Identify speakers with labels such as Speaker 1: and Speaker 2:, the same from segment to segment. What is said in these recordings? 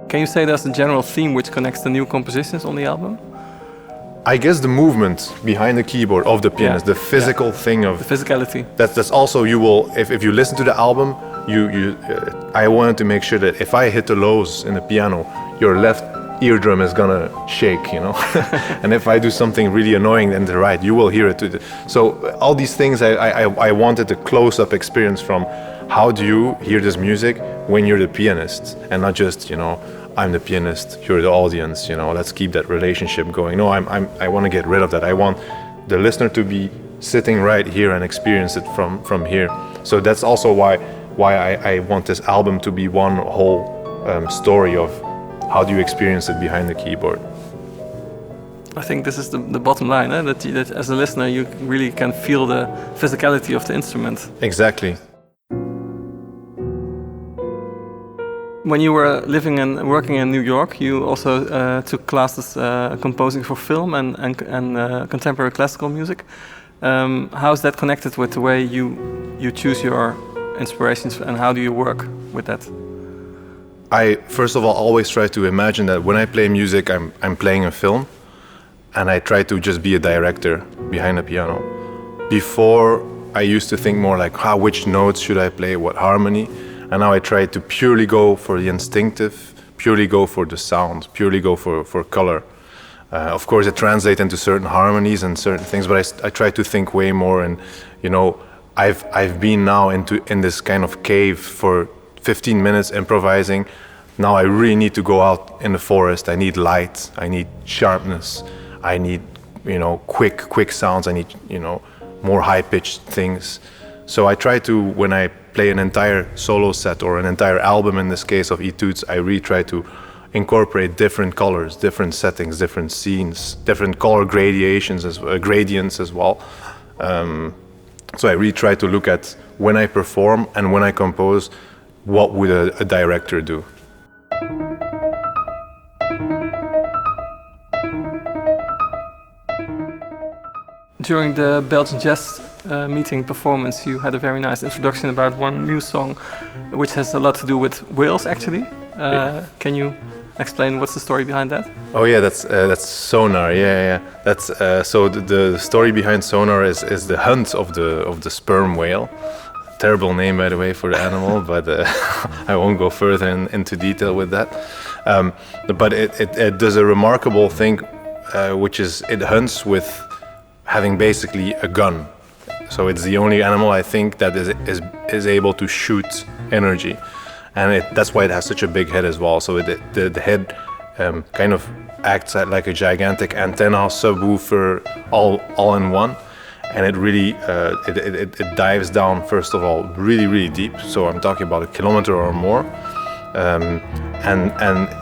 Speaker 1: Can you say there's a general theme which connects the new compositions on the album?
Speaker 2: I guess the movement behind the keyboard of the pianist, the physical thing of
Speaker 1: the physicality.
Speaker 2: That's also, you will, if you listen to the album, I wanted to make sure that if I hit the lows in the piano, your left eardrum is gonna shake, you know. And if I do something really annoying in the right, you will hear it too. So all these things, I wanted a close-up experience from how do you hear this music when you're the pianist, and not just, you know, I'm the pianist, you're the audience, you know, let's keep that relationship going. No, I want to get rid of that. I want the listener to be sitting right here and experience it from here. So that's also why I want this album to be one whole story of how do you experience it behind the keyboard.
Speaker 1: I think this is the bottom line, that as a listener you really can feel the physicality of the instrument.
Speaker 2: Exactly.
Speaker 1: When you were living and working in New York, you also took classes composing for film and contemporary classical music. How is that connected with the way you choose your inspirations, and how do you work with that?
Speaker 2: I first of all always try to imagine that when I play music, I'm playing a film, and I try to just be a director behind the piano. Before, I used to think more like, which notes should I play, what harmony? And now I try to purely go for the instinctive, purely go for the sound, purely go for color. Of course, it translates into certain harmonies and certain things, but I try to think way more. And you know, I've been now in this kind of cave for 15 minutes improvising. Now I really need to go out in the forest. I need light. I need sharpness. I need, you know, quick sounds. I need, you know, more high-pitched things. So I try to, when I play an entire solo set or an entire album, in this case of Etudes, I really try to incorporate different colors, different settings, different scenes, different color gradients as well. So I really try to look at, when I perform and when I compose, what would a director do?
Speaker 1: During the Belgian Jazz meeting performance, you had a very nice introduction about one new song, which has a lot to do with whales, actually. Can you explain what's the story behind that? Oh yeah,
Speaker 2: that's Sonar. Yeah. That's so the story behind Sonar is the hunt of the sperm whale. Terrible name, by the way, for the animal, but I won't go further into detail with that. But it does a remarkable thing, which is it hunts with having basically a gun. So it's the only animal, I think, that is able to shoot energy, and that's why it has such a big head as well. So the head kind of acts like a gigantic antenna, subwoofer, all in one. And it really it dives down, first of all, really deep. So I'm talking about 1 kilometer or more, and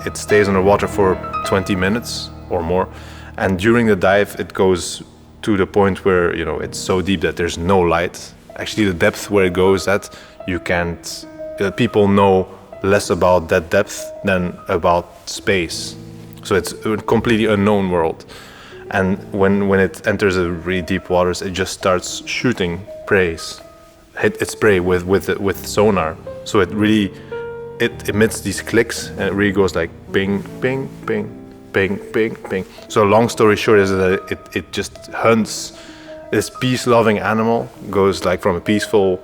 Speaker 2: it stays underwater for 20 minutes or more. And during the dive, it goes to the point where, you know, it's so deep that there's no light. Actually, the depth where it goes at, you can't. People know less about that depth than about space. So it's a completely unknown world. And when it enters the really deep waters, it just starts shooting its prey with sonar. So it emits these clicks, and it really goes like bing, bing, bing, bing, bing, bing. So long story short is that it just hunts. This peace-loving animal goes like from a peaceful,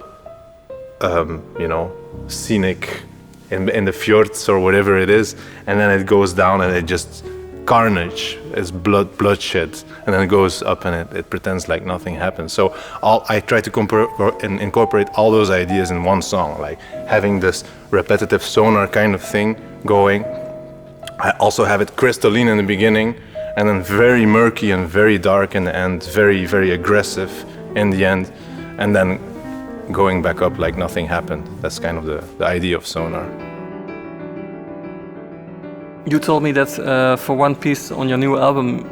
Speaker 2: you know, scenic in the fjords or whatever it is, and then it goes down and it just carnage, is bloodshed, and then it goes up and it pretends like nothing happened. So I try to incorporate all those ideas in one song, like having this repetitive sonar kind of thing going. I also have it crystalline in the beginning, and then very murky and very dark in the end, very, very aggressive in the end, and then going back up like nothing happened. That's kind of the idea of Sonar.
Speaker 1: You told me that for one piece on your new album,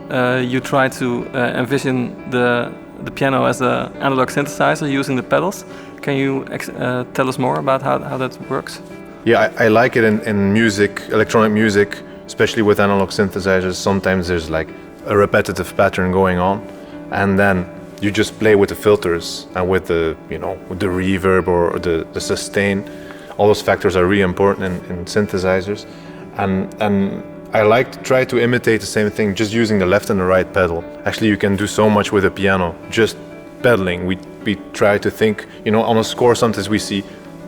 Speaker 1: you try to envision the piano as an analog synthesizer using the pedals. Can you tell us more about how that works?
Speaker 2: Yeah, I like it in music, electronic music, especially with analog synthesizers. Sometimes there's like a repetitive pattern going on, and then you just play with the filters and with the, you know, with the reverb or the sustain. All those factors are really important in synthesizers. and I like to try to imitate the same thing, just using the left and the right pedal. Actually, you can do so much with a piano, just pedaling. We try to think, you know, on a score sometimes we see,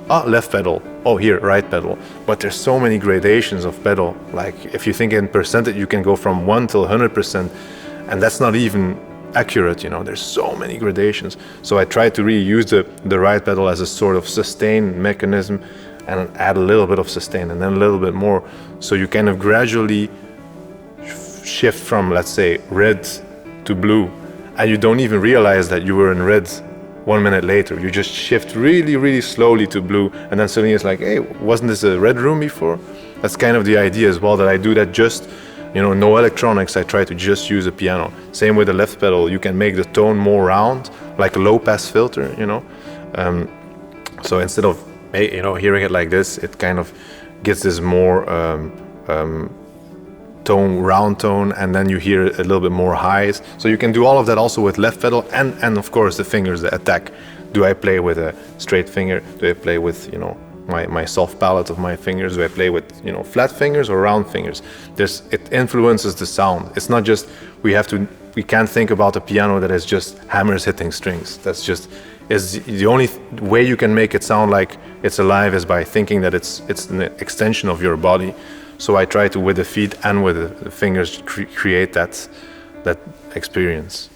Speaker 2: left pedal, here, right pedal. But there's so many gradations of pedal. Like if you think in percentage, you can go from 1 till 100%, and that's not even accurate, you know, there's so many gradations. So I try to really use the right pedal as a sort of sustain mechanism, and add a little bit of sustain and then a little bit more. So you kind of gradually shift from, let's say, red to blue, and you don't even realize that you were in red 1 minute later. You just shift really, really slowly to blue, and then suddenly it's like, hey, wasn't this a red room before? That's kind of the idea as well, that I do that just, you know, no electronics. I try to just use a piano. Same with the left pedal. You can make the tone more round, like a low pass filter, you know. So instead of, you know, hearing it like this, it kind of gets this more round tone, and then you hear a little bit more highs. So you can do all of that also with left pedal, and of course the fingers, the attack. Do I play with a straight finger? Do I play with, you know, my soft palette of my fingers? Do I play with, you know, flat fingers or round fingers? It influences the sound. It's not just we can't think about a piano that is just hammers hitting strings. That's just the only way you can make it sound like it's alive is by thinking that it's an extension of your body. So I try to, with the feet and with the fingers, create that experience.